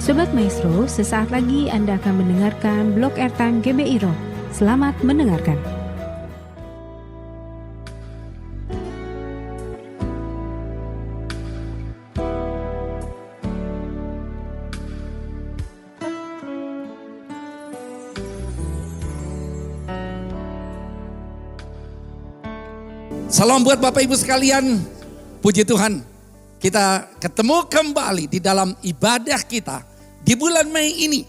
Sobat Maestro, sesaat lagi Anda akan mendengarkan Blog Airtime GBI Rock. Selamat mendengarkan. Salam buat Bapak Ibu sekalian, puji Tuhan. Kita ketemu kembali di dalam ibadah kita di bulan Mei ini.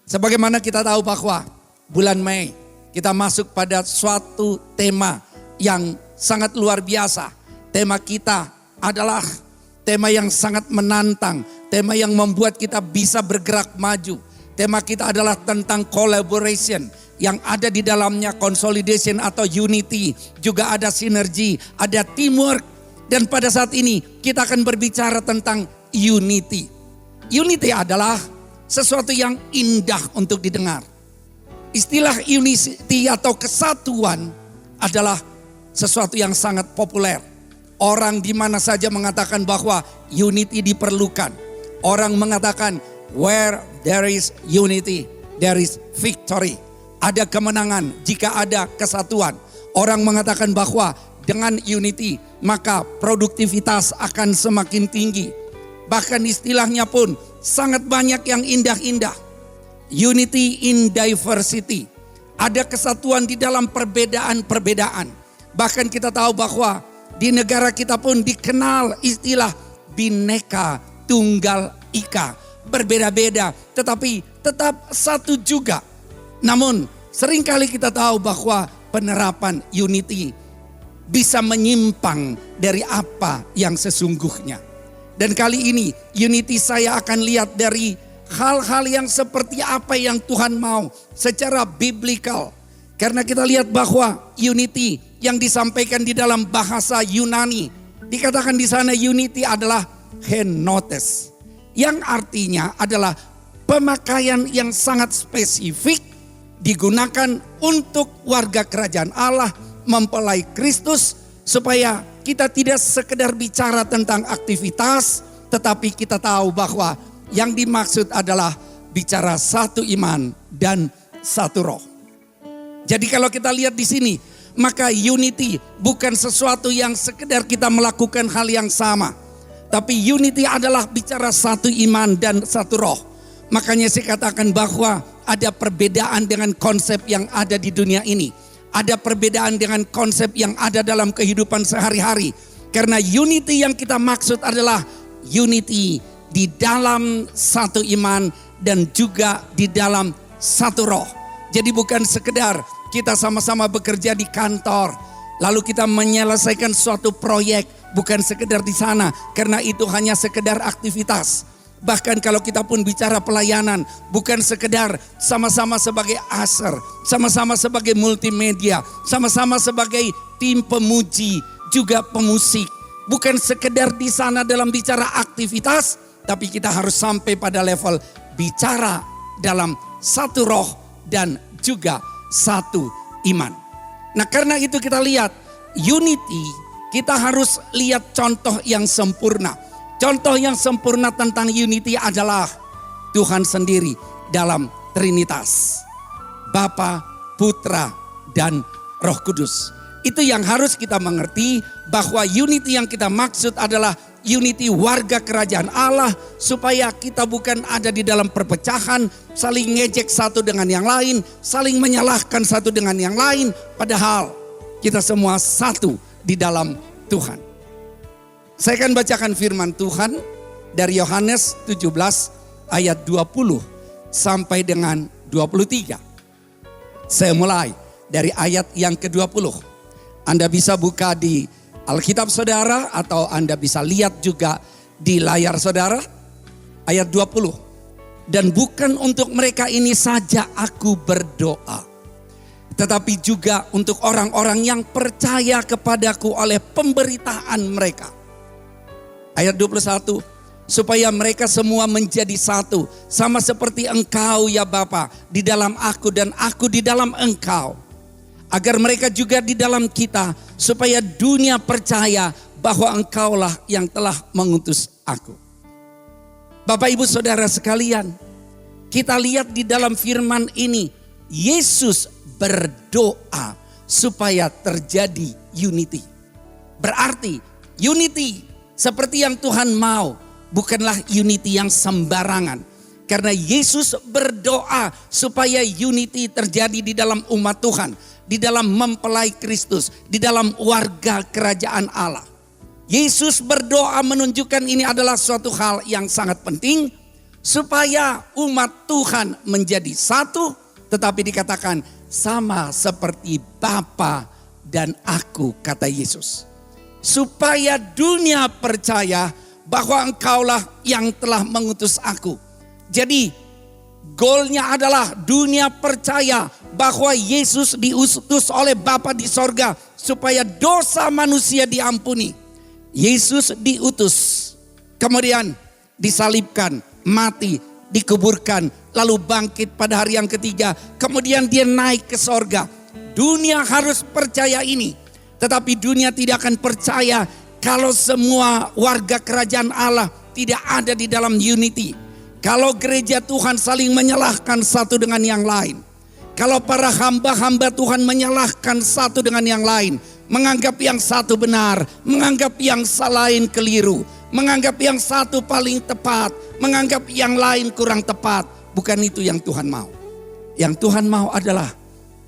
Sebagaimana kita tahu bahwa bulan Mei kita masuk pada suatu tema yang sangat luar biasa. Tema kita adalah tema yang sangat menantang, tema yang membuat kita bisa bergerak maju. Tema kita adalah tentang collaboration. Yang ada di dalamnya consolidation atau unity, juga ada sinergi, ada teamwork. Dan pada saat ini kita akan berbicara tentang unity. Unity adalah sesuatu yang indah untuk didengar. Istilah unity atau kesatuan adalah sesuatu yang sangat populer. Orang di mana saja mengatakan bahwa unity diperlukan. Orang mengatakan where there is unity, there is victory. Ada kemenangan jika ada kesatuan. Orang mengatakan bahwa dengan unity maka produktivitas akan semakin tinggi. Bahkan istilahnya pun sangat banyak yang indah-indah. Unity in diversity. Ada kesatuan di dalam perbedaan-perbedaan. Bahkan kita tahu bahwa di negara kita pun dikenal istilah Bhinneka Tunggal Ika. Berbeda-beda tetapi tetap satu juga. Namun seringkali kita tahu bahwa penerapan unity bisa menyimpang dari apa yang sesungguhnya. Dan kali ini unity saya akan lihat dari hal-hal yang seperti apa yang Tuhan mau secara biblical. Karena kita lihat bahwa unity yang disampaikan di dalam bahasa Yunani, dikatakan di sana unity adalah henotes. Yang artinya adalah pemakaian yang sangat spesifik digunakan untuk warga kerajaan Allah mempelai Kristus supaya kita tidak sekedar bicara tentang aktivitas, tetapi kita tahu bahwa yang dimaksud adalah bicara satu iman dan satu roh. Jadi kalau kita lihat di sini, maka unity bukan sesuatu yang sekedar kita melakukan hal yang sama, tapi unity adalah bicara satu iman dan satu roh. Makanya saya katakan bahwa ada perbedaan dengan konsep yang ada di dunia ini. Ada perbedaan dengan konsep yang ada dalam kehidupan sehari-hari. Karena unity yang kita maksud adalah unity di dalam satu iman dan juga di dalam satu roh. Jadi bukan sekedar kita sama-sama bekerja di kantor, lalu kita menyelesaikan suatu proyek, bukan sekedar di sana. Karena itu hanya sekedar aktivitas. Bahkan kalau kita pun bicara pelayanan, bukan sekedar sama-sama sebagai usher, sama-sama sebagai multimedia, sama-sama sebagai tim pemuji, juga pemusik. Bukan sekedar di sana dalam bicara aktivitas, tapi kita harus sampai pada level bicara dalam satu roh dan juga satu iman. Nah karena itu kita lihat unity, kita harus lihat contoh yang sempurna. Contoh yang sempurna tentang unity adalah Tuhan sendiri dalam Trinitas. Bapa, Putra, dan Roh Kudus. Itu yang harus kita mengerti bahwa unity yang kita maksud adalah unity warga kerajaan Allah. Supaya kita bukan ada di dalam perpecahan, saling ngejek satu dengan yang lain, saling menyalahkan satu dengan yang lain. Padahal kita semua satu di dalam Tuhan. Saya akan bacakan firman Tuhan dari Yohanes 17 ayat 20 sampai dengan 23. Saya mulai dari ayat yang ke-20. Anda bisa buka di Alkitab saudara atau Anda bisa lihat juga di layar saudara. Ayat 20. Dan bukan untuk mereka ini saja aku berdoa, tetapi juga untuk orang-orang yang percaya kepadaku oleh pemberitaan mereka. Ayat 21, supaya mereka semua menjadi satu, sama seperti Engkau ya Bapa di dalam aku dan aku di dalam Engkau. Agar mereka juga di dalam kita, supaya dunia percaya bahwa Engkaulah yang telah mengutus aku. Bapak Ibu Saudara sekalian, kita lihat di dalam firman ini, Yesus berdoa supaya terjadi unity. Berarti unity seperti yang Tuhan mau, bukanlah unity yang sembarangan. Karena Yesus berdoa supaya unity terjadi di dalam umat Tuhan, di dalam mempelai Kristus, di dalam warga kerajaan Allah. Yesus berdoa menunjukkan ini adalah suatu hal yang sangat penting supaya umat Tuhan menjadi satu, tetapi dikatakan sama seperti Bapa dan aku, kata Yesus. Supaya dunia percaya bahwa engkaulah yang telah mengutus aku. Jadi goalnya adalah dunia percaya bahwa Yesus diutus oleh Bapa di sorga supaya dosa manusia diampuni. Yesus diutus, kemudian disalibkan, mati, dikuburkan, lalu bangkit pada hari yang ketiga. Kemudian dia naik ke sorga. Dunia harus percaya ini. Tetapi dunia tidak akan percaya kalau semua warga kerajaan Allah tidak ada di dalam unity. Kalau gereja Tuhan saling menyalahkan satu dengan yang lain. Kalau para hamba-hamba Tuhan menyalahkan satu dengan yang lain. Menganggap yang satu benar, menganggap yang lain keliru. Menganggap yang satu paling tepat, menganggap yang lain kurang tepat. Bukan itu yang Tuhan mau. Yang Tuhan mau adalah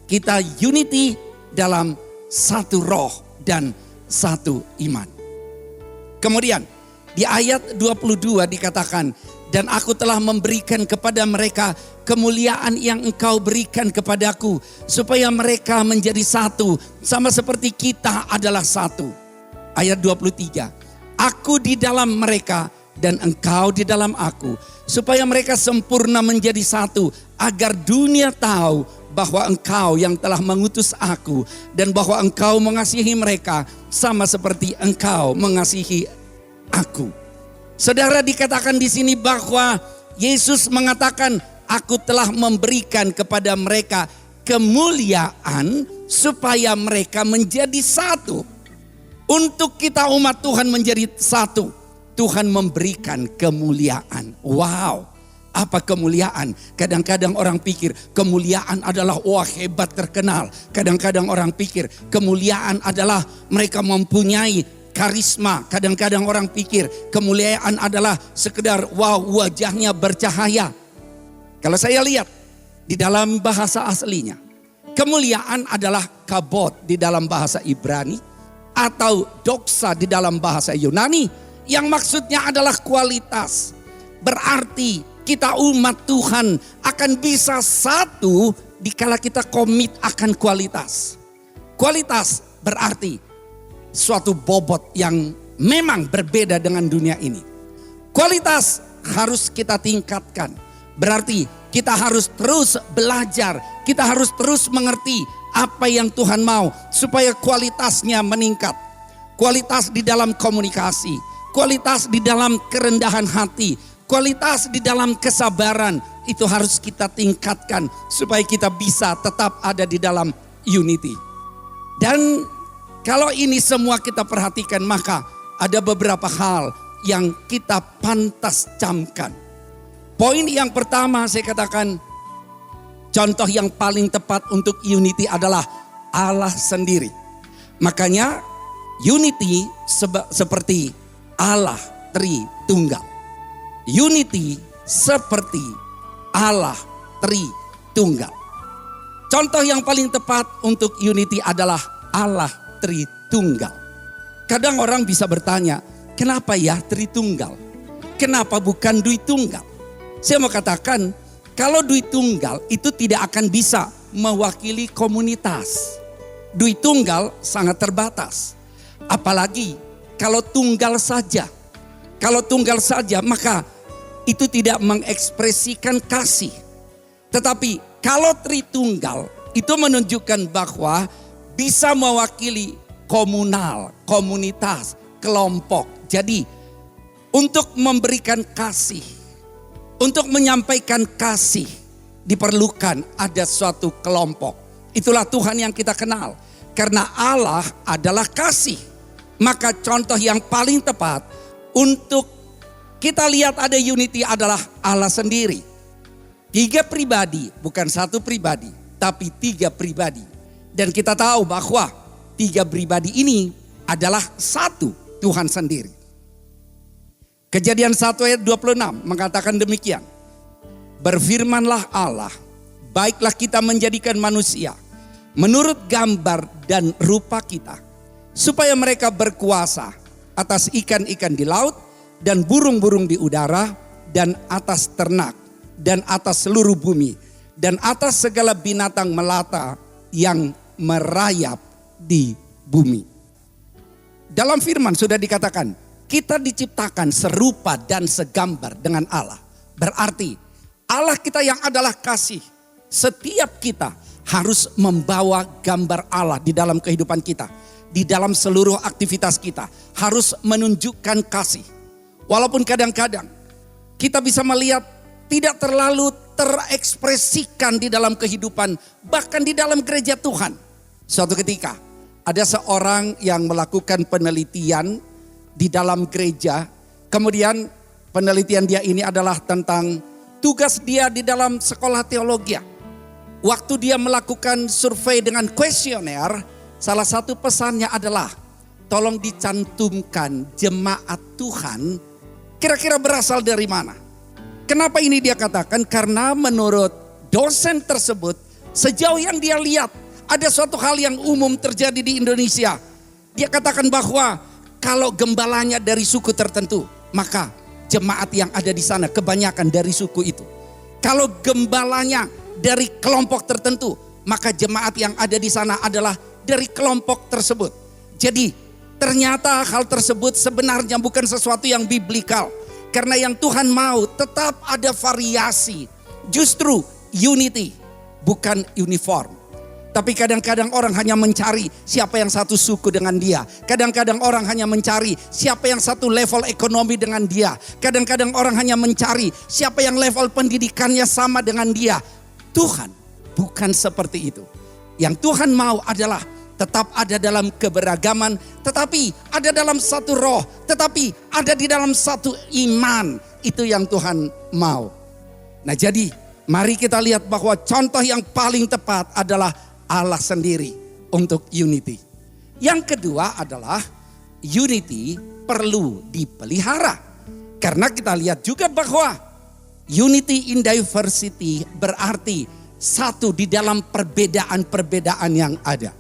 kita unity dalam satu roh dan satu iman. Kemudian di ayat 22 dikatakan, dan aku telah memberikan kepada mereka kemuliaan yang engkau berikan kepadaku, supaya mereka menjadi satu, sama seperti kita adalah satu. Ayat 23, aku di dalam mereka dan engkau di dalam aku, supaya mereka sempurna menjadi satu, agar dunia tahu bahwa engkau yang telah mengutus aku dan bahwa engkau mengasihi mereka sama seperti engkau mengasihi aku. Saudara, dikatakan di sini bahwa Yesus mengatakan, aku telah memberikan kepada mereka kemuliaan supaya mereka menjadi satu. Untuk kita umat Tuhan menjadi satu, Tuhan memberikan kemuliaan. Wow, apa kemuliaan? Kadang-kadang orang pikir kemuliaan adalah wah hebat terkenal. Kadang-kadang orang pikir kemuliaan adalah mereka mempunyai karisma. Kadang-kadang orang pikir kemuliaan adalah sekedar wow wajahnya bercahaya. Kalau saya lihat di dalam bahasa aslinya, kemuliaan adalah kabod di dalam bahasa Ibrani atau doksa di dalam bahasa Yunani, yang maksudnya adalah kualitas. Berarti kita umat Tuhan akan bisa satu dikala kita komit akan kualitas. Kualitas berarti suatu bobot yang memang berbeda dengan dunia ini. Kualitas harus kita tingkatkan. Berarti kita harus terus belajar. Kita harus terus mengerti apa yang Tuhan mau supaya kualitasnya meningkat. Kualitas di dalam komunikasi, kualitas di dalam kerendahan hati, kualitas di dalam kesabaran, itu harus kita tingkatkan supaya kita bisa tetap ada di dalam unity. Dan kalau ini semua kita perhatikan, maka ada beberapa hal yang kita pantas camkan. Poin yang pertama saya katakan, contoh yang paling tepat untuk unity adalah Allah sendiri. Makanya unity seperti Allah Tritunggal. Unity seperti Allah Tritunggal. Contoh yang paling tepat untuk unity adalah Allah Tritunggal. Kadang orang bisa bertanya, kenapa ya Tritunggal? Kenapa bukan Dui Tunggal? Saya mau katakan, kalau Dui Tunggal itu tidak akan bisa mewakili komunitas. Dui Tunggal sangat terbatas. Apalagi kalau tunggal saja. Kalau tunggal saja maka itu tidak mengekspresikan kasih. Tetapi kalau Tritunggal itu menunjukkan bahwa bisa mewakili komunal, komunitas, kelompok. Jadi untuk memberikan kasih, untuk menyampaikan kasih diperlukan ada suatu kelompok. Itulah Tuhan yang kita kenal. Karena Allah adalah kasih. Maka contoh yang paling tepat untuk kita lihat ada unity adalah Allah sendiri. 3 pribadi, bukan 1 pribadi, tapi 3 pribadi. Dan kita tahu bahwa 3 pribadi ini adalah satu Tuhan sendiri. Kejadian 1 ayat 26 mengatakan demikian. Berfirmanlah Allah, baiklah kita menjadikan manusia menurut gambar dan rupa kita, supaya mereka berkuasa atas ikan-ikan di laut dan burung-burung di udara dan atas ternak dan atas seluruh bumi dan atas segala binatang melata yang merayap di bumi. Dalam firman sudah dikatakan, kita diciptakan serupa dan segambar dengan Allah. Berarti Allah kita yang adalah kasih. Setiap kita harus membawa gambar Allah di dalam kehidupan kita. Di dalam seluruh aktivitas kita. Harus menunjukkan kasih. Walaupun kadang-kadang kita bisa melihat tidak terlalu terekspresikan di dalam kehidupan. Bahkan di dalam gereja Tuhan. Suatu ketika ada seorang yang melakukan penelitian di dalam gereja. Kemudian penelitian dia ini adalah tentang tugas dia di dalam sekolah teologi. Waktu dia melakukan survei dengan kuesioner, salah satu pesannya adalah tolong dicantumkan jemaat Tuhan kira-kira berasal dari mana. Kenapa ini dia katakan? Karena menurut dosen tersebut, sejauh yang dia lihat, ada suatu hal yang umum terjadi di Indonesia. Dia katakan bahwa kalau gembalanya dari suku tertentu, maka jemaat yang ada di sana kebanyakan dari suku itu. Kalau gembalanya dari kelompok tertentu, maka jemaat yang ada di sana adalah dari kelompok tersebut. Jadi ternyata hal tersebut sebenarnya bukan sesuatu yang biblikal. Karena yang Tuhan mau tetap ada variasi. Justru unity, bukan uniform. Tapi kadang-kadang orang hanya mencari siapa yang satu suku dengan dia. Kadang-kadang orang hanya mencari siapa yang satu level ekonomi dengan dia. Kadang-kadang orang hanya mencari siapa yang level pendidikannya sama dengan dia. Tuhan bukan seperti itu. Yang Tuhan mau adalah tetap ada dalam keberagaman, tetapi ada dalam satu roh, tetapi ada di dalam satu iman. Itu yang Tuhan mau. Nah jadi mari kita lihat bahwa contoh yang paling tepat adalah Allah sendiri untuk unity. Yang kedua adalah unity perlu dipelihara. Karena kita lihat juga bahwa unity in diversity berarti satu di dalam perbedaan-perbedaan yang ada.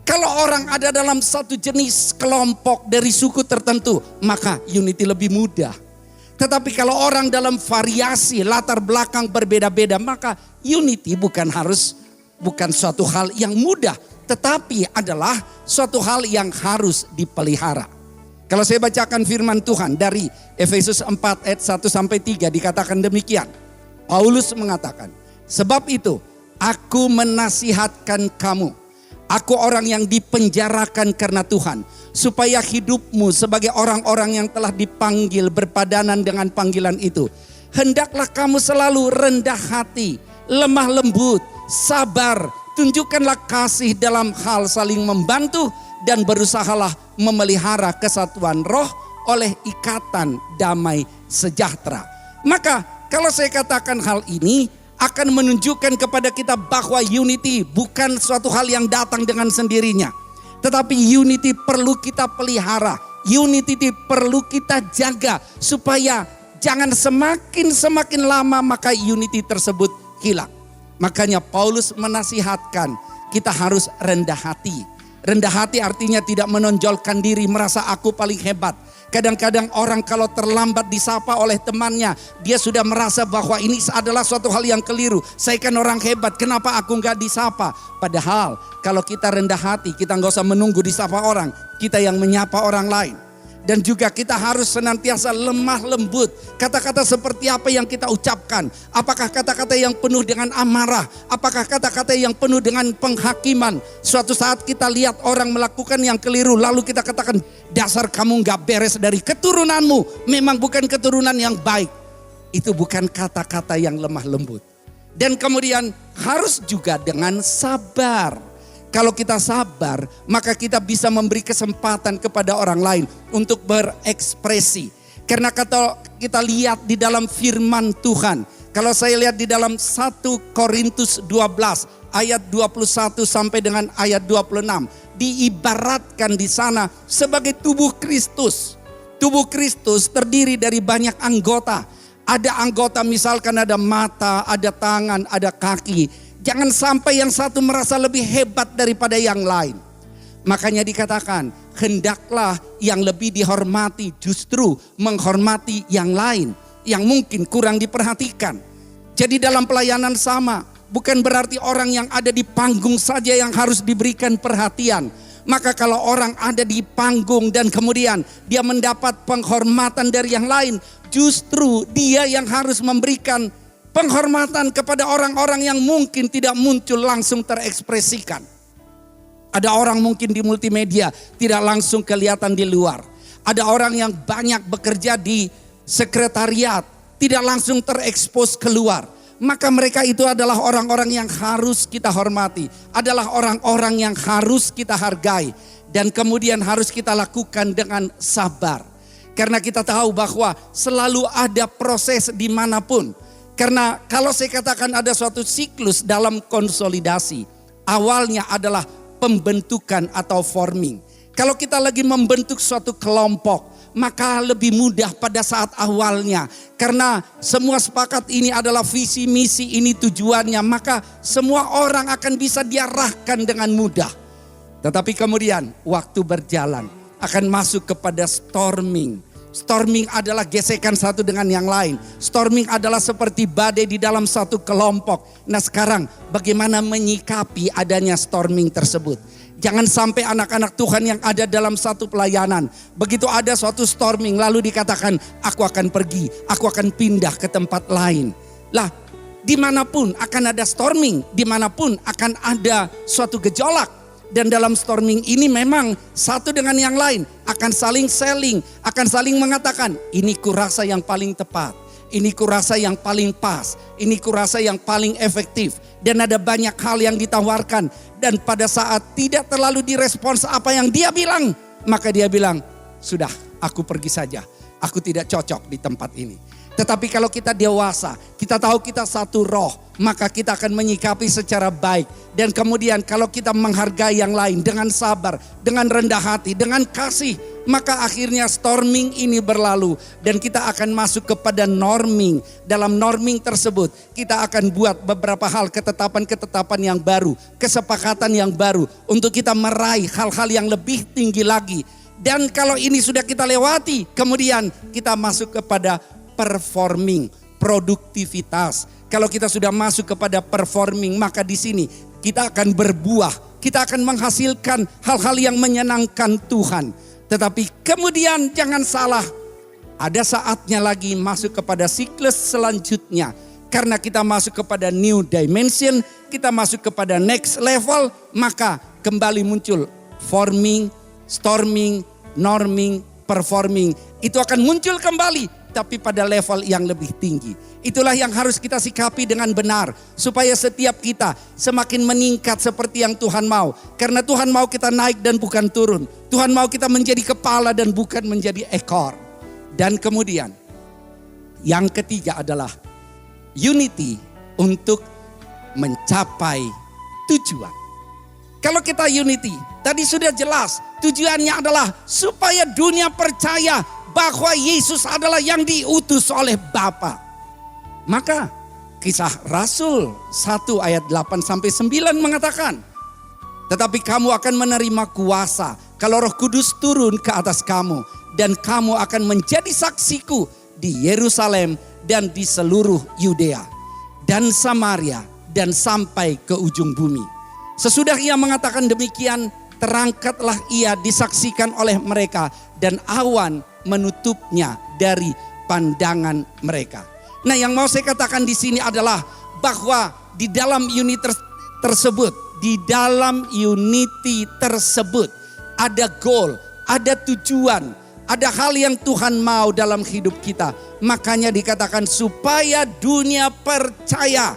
Kalau orang ada dalam satu jenis kelompok dari suku tertentu, maka unity lebih mudah. Tetapi kalau orang dalam variasi latar belakang berbeda-beda, maka unity bukan suatu hal yang mudah, tetapi adalah suatu hal yang harus dipelihara. Kalau saya bacakan firman Tuhan dari Efesus 4 ayat 1 sampai 3 dikatakan demikian. Paulus mengatakan, sebab itu aku menasihatkan kamu, aku orang yang dipenjarakan karena Tuhan, supaya hidupmu sebagai orang-orang yang telah dipanggil berpadanan dengan panggilan itu. Hendaklah kamu selalu rendah hati, lemah lembut, sabar, tunjukkanlah kasih dalam hal saling membantu dan berusahalah memelihara kesatuan roh oleh ikatan damai sejahtera. Maka kalau saya katakan hal ini akan menunjukkan kepada kita bahwa unity bukan suatu hal yang datang dengan sendirinya. Tetapi unity perlu kita pelihara, unity perlu kita jaga supaya jangan semakin lama maka unity tersebut hilang. Makanya Paulus menasihatkan kita harus rendah hati. Rendah hati artinya tidak menonjolkan diri, merasa aku paling hebat. Kadang-kadang orang kalau terlambat disapa oleh temannya, dia sudah merasa bahwa ini adalah suatu hal yang keliru. Saya kan orang hebat, kenapa aku nggak disapa? Padahal kalau kita rendah hati, kita nggak usah menunggu disapa orang, kita yang menyapa orang lain. Dan juga kita harus senantiasa lemah lembut. Kata-kata seperti apa yang kita ucapkan? Apakah kata-kata yang penuh dengan amarah? Apakah kata-kata yang penuh dengan penghakiman? Suatu saat kita lihat orang melakukan yang keliru, lalu kita katakan, dasar kamu gak beres dari keturunanmu. Memang bukan keturunan yang baik. Itu bukan kata-kata yang lemah lembut. Dan kemudian harus juga dengan sabar. Kalau kita sabar, maka kita bisa memberi kesempatan kepada orang lain untuk berekspresi. Karena kalau kita lihat di dalam firman Tuhan, kalau saya lihat di dalam 1 Korintus 12 ayat 21 sampai dengan ayat 26, diibaratkan di sana sebagai tubuh Kristus. Tubuh Kristus terdiri dari banyak anggota. Ada anggota misalkan ada mata, ada tangan, ada kaki. Jangan sampai yang satu merasa lebih hebat daripada yang lain. Makanya dikatakan, hendaklah yang lebih dihormati justru menghormati yang lain yang mungkin kurang diperhatikan. Jadi dalam pelayanan sama, bukan berarti orang yang ada di panggung saja yang harus diberikan perhatian. Maka kalau orang ada di panggung dan kemudian dia mendapat penghormatan dari yang lain, justru dia yang harus memberikan penghormatan kepada orang-orang yang mungkin tidak muncul langsung terekspresikan. Ada orang mungkin di multimedia tidak langsung kelihatan di luar. Ada orang yang banyak bekerja di sekretariat tidak langsung terekspos keluar. Maka mereka itu adalah orang-orang yang harus kita hormati. Adalah orang-orang yang harus kita hargai. Dan kemudian harus kita lakukan dengan sabar. Karena kita tahu bahwa selalu ada proses dimanapun. Karena kalau saya katakan ada suatu siklus dalam konsolidasi. Awalnya adalah pembentukan atau forming. Kalau kita lagi membentuk suatu kelompok, maka lebih mudah pada saat awalnya. Karena semua sepakat ini adalah visi misi, ini tujuannya, maka semua orang akan bisa diarahkan dengan mudah. Tetapi kemudian waktu berjalan akan masuk kepada storming. Storming adalah gesekan satu dengan yang lain. Storming adalah seperti badai di dalam satu kelompok. Nah sekarang bagaimana menyikapi adanya storming tersebut? Jangan sampai anak-anak Tuhan yang ada dalam satu pelayanan, begitu ada suatu storming lalu dikatakan aku akan pergi, aku akan pindah ke tempat lain. Lah dimanapun akan ada storming, dimanapun akan ada suatu gejolak. Dan dalam storming ini memang satu dengan yang lain akan saling selling, akan saling mengatakan ini kurasa yang paling tepat, ini kurasa yang paling pas, ini kurasa yang paling efektif. Dan ada banyak hal yang ditawarkan dan pada saat tidak terlalu direspons apa yang dia bilang, maka dia bilang sudah aku pergi saja, aku tidak cocok di tempat ini. Tetapi kalau kita dewasa, kita tahu kita satu roh, maka kita akan menyikapi secara baik. Dan kemudian kalau kita menghargai yang lain dengan sabar, dengan rendah hati, dengan kasih, maka akhirnya storming ini berlalu. Dan kita akan masuk kepada norming. Dalam norming tersebut kita akan buat beberapa hal, ketetapan-ketetapan yang baru, kesepakatan yang baru untuk kita meraih hal-hal yang lebih tinggi lagi. Dan kalau ini sudah kita lewati, kemudian kita masuk kepada performing, produktivitas. Kalau kita sudah masuk kepada performing, maka di sini kita akan berbuah, kita akan menghasilkan hal-hal yang menyenangkan Tuhan. Tetapi kemudian jangan salah, ada saatnya lagi masuk kepada siklus selanjutnya. Karena kita masuk kepada new dimension, kita masuk kepada next level, maka kembali muncul forming, storming, norming, performing. Itu akan muncul kembali, tapi pada level yang lebih tinggi. Itulah yang harus kita sikapi dengan benar. Supaya setiap kita semakin meningkat seperti yang Tuhan mau. Karena Tuhan mau kita naik dan bukan turun. Tuhan mau kita menjadi kepala dan bukan menjadi ekor. Dan kemudian yang ketiga adalah unity untuk mencapai tujuan. Kalau kita unity, tadi sudah jelas tujuannya adalah supaya dunia percaya bahwa Yesus adalah yang diutus oleh Bapa. Maka Kisah Rasul 1 ayat 8-9 mengatakan, tetapi kamu akan menerima kuasa kalau Roh Kudus turun ke atas kamu, dan kamu akan menjadi saksiku di Yerusalem dan di seluruh Yudea dan Samaria dan sampai ke ujung bumi. Sesudah ia mengatakan demikian, terangkatlah ia disaksikan oleh mereka dan awan menutupnya dari pandangan mereka. Nah, yang mau saya katakan di sini adalah bahwa di dalam unity tersebut ada goal, ada tujuan, ada hal yang Tuhan mau dalam hidup kita. Makanya dikatakan supaya dunia percaya,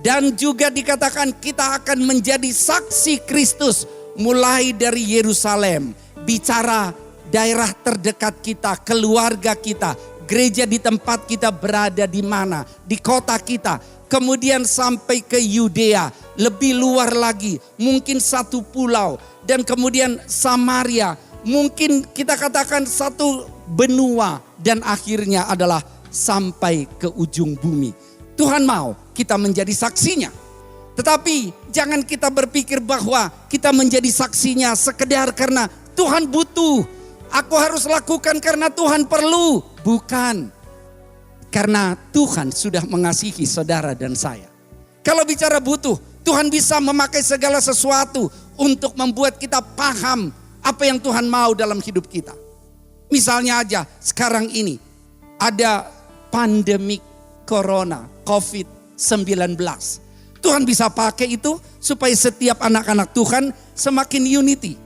dan juga dikatakan kita akan menjadi saksi Kristus mulai dari Yerusalem, bicara daerah terdekat kita, keluarga kita, gereja di tempat kita berada di mana, di kota kita. Kemudian sampai ke Yudea, lebih luar lagi, mungkin satu pulau. Dan kemudian Samaria, mungkin kita katakan satu benua. Dan akhirnya adalah sampai ke ujung bumi. Tuhan mau kita menjadi saksinya. Tetapi jangan kita berpikir bahwa kita menjadi saksinya sekedar karena Tuhan butuh. Aku harus lakukan karena Tuhan perlu. Bukan. Karena Tuhan sudah mengasihi saudara dan saya. Kalau bicara butuh, Tuhan bisa memakai segala sesuatu untuk membuat kita paham apa yang Tuhan mau dalam hidup kita. Misalnya aja sekarang ini ada pandemik corona, COVID-19. Tuhan bisa pakai itu supaya setiap anak-anak Tuhan semakin unity.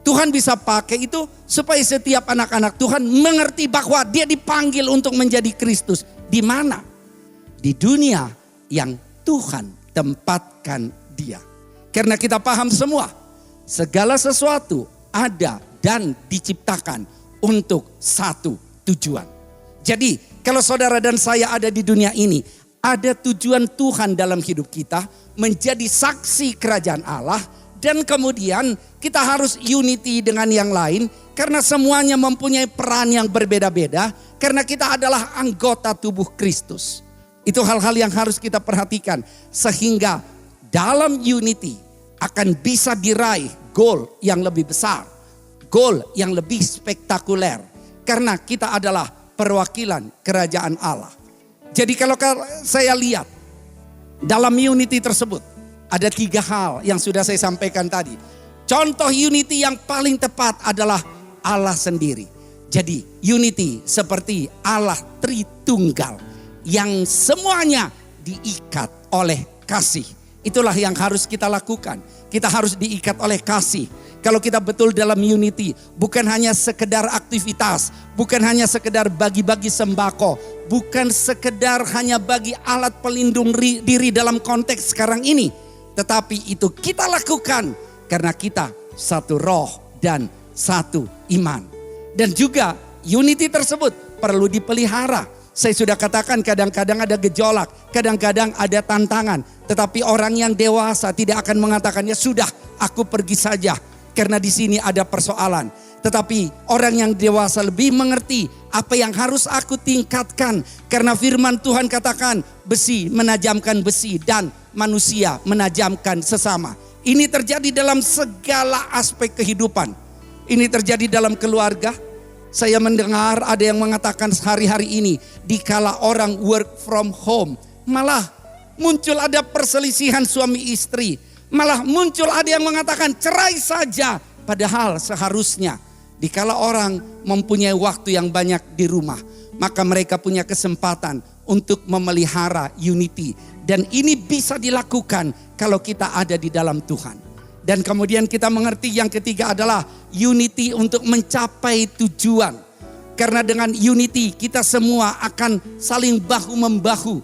Tuhan bisa pakai itu supaya setiap anak-anak Tuhan mengerti bahwa dia dipanggil untuk menjadi Kristus. Di mana? Di dunia yang Tuhan tempatkan dia. Karena kita paham semua, segala sesuatu ada dan diciptakan untuk satu tujuan. Jadi kalau saudara dan saya ada di dunia ini, ada tujuan Tuhan dalam hidup kita, menjadi saksi kerajaan Allah. Dan kemudian kita harus unity dengan yang lain, karena semuanya mempunyai peran yang berbeda-beda, karena kita adalah anggota tubuh Kristus. Itu hal-hal yang harus kita perhatikan, sehingga dalam unity akan bisa diraih goal yang lebih besar, goal yang lebih spektakuler, karena kita adalah perwakilan kerajaan Allah. Jadi kalau saya lihat dalam unity tersebut, ada 3 hal yang sudah saya sampaikan tadi. Contoh unity yang paling tepat adalah Allah sendiri. Jadi unity seperti Allah Tritunggal yang semuanya diikat oleh kasih. Itulah yang harus kita lakukan. Kita harus diikat oleh kasih. Kalau kita betul dalam unity, bukan hanya sekedar aktivitas, bukan hanya sekedar bagi-bagi sembako, bukan sekedar hanya bagi alat pelindung diri dalam konteks sekarang ini. Tetapi itu kita lakukan karena kita satu roh dan satu iman. Dan juga unity tersebut perlu dipelihara. Saya sudah katakan kadang-kadang ada gejolak, kadang-kadang ada tantangan. Tetapi orang yang dewasa tidak akan mengatakan, ya sudah aku pergi saja. Karena di sini ada persoalan. Tetapi orang yang dewasa lebih mengerti apa yang harus aku tingkatkan. Karena firman Tuhan katakan besi menajamkan besi dan manusia menajamkan sesama. Ini terjadi dalam segala aspek kehidupan. Ini terjadi dalam keluarga. Saya mendengar ada yang mengatakan hari-hari ini dikala orang work from home, malah muncul ada perselisihan suami istri. Malah muncul ada yang mengatakan cerai saja. Padahal seharusnya dikala orang mempunyai waktu yang banyak di rumah, maka mereka punya kesempatan untuk memelihara unity. Dan ini bisa dilakukan kalau kita ada di dalam Tuhan. Dan kemudian kita mengerti yang ketiga adalah unity untuk mencapai tujuan. Karena dengan unity kita semua akan saling bahu-membahu.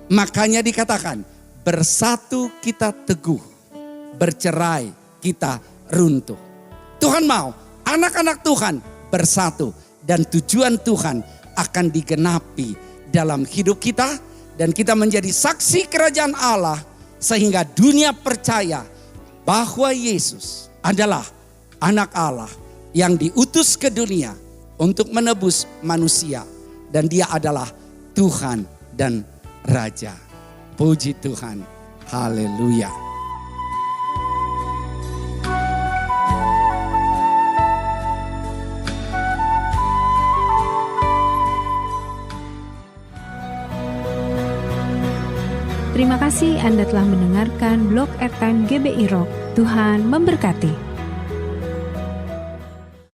Makanya dikatakan bersatu kita teguh, bercerai kita runtuh. Tuhan mau anak-anak Tuhan bersatu dan tujuan Tuhan akan digenapi dalam hidup kita. Dan kita menjadi saksi kerajaan Allah sehingga dunia percaya bahwa Yesus adalah anak Allah yang diutus ke dunia untuk menebus manusia. Dan dia adalah Tuhan dan Raja. Puji Tuhan. Haleluya. Terima kasih Anda telah mendengarkan Blog Airtime GBI Rock. Tuhan memberkati.